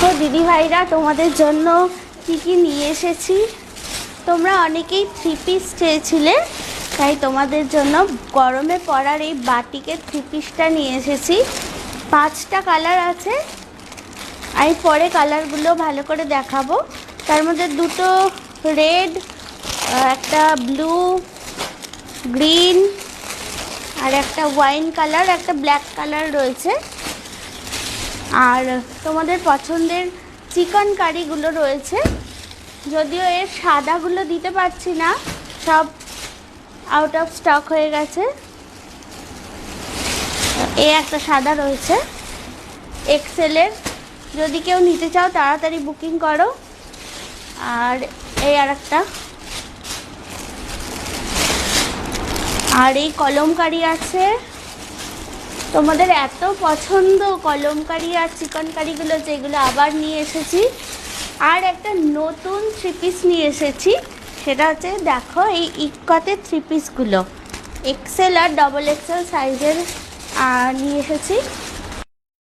দেখো দিদিভাইরা তোমাদের জন্য কি নিয়ে এসেছি। তোমরা অনেকেই 3 পিস চেয়েছিলে, তাই তোমাদের জন্য গরমে পরার এই বাটিকের 3 পিসটা নিয়ে এসেছি। 5টা কালার আছে, আমি পরে কালারগুলো ভালো করে দেখাবো। তার মধ্যে দুটো রেড, একটা ব্লু, গ্রিন আর একটা ওয়াইন কালার, একটা ব্ল্যাক কালার রয়েছে। আর তোমাদের পছন্দের চিকেন কারিগুলো রয়েছে, যদিও এর সাদাগুলো দিতে পারছি না, সব আউট অফ স্টক হয়ে গেছে। এই একটা সাদা রয়েছে এক্সেলের, যদি কেউ নিতে চাও তাড়াতাড়ি বুকিং করো। আর এই আর একটা, আর এই কলমকারি আছে। তোমাদের এত পছন্দ কলমকারি আর চিকেন কারিগুলো, যেগুলো আবার নিয়ে এসেছি। আর একটা নতুন 3 পিস নিয়ে এসেছি, সেটা হচ্ছে দেখো এই ইক্কাতের 3 পিসগুলো এক্সেল আর XXL সাইজের নিয়ে এসেছি।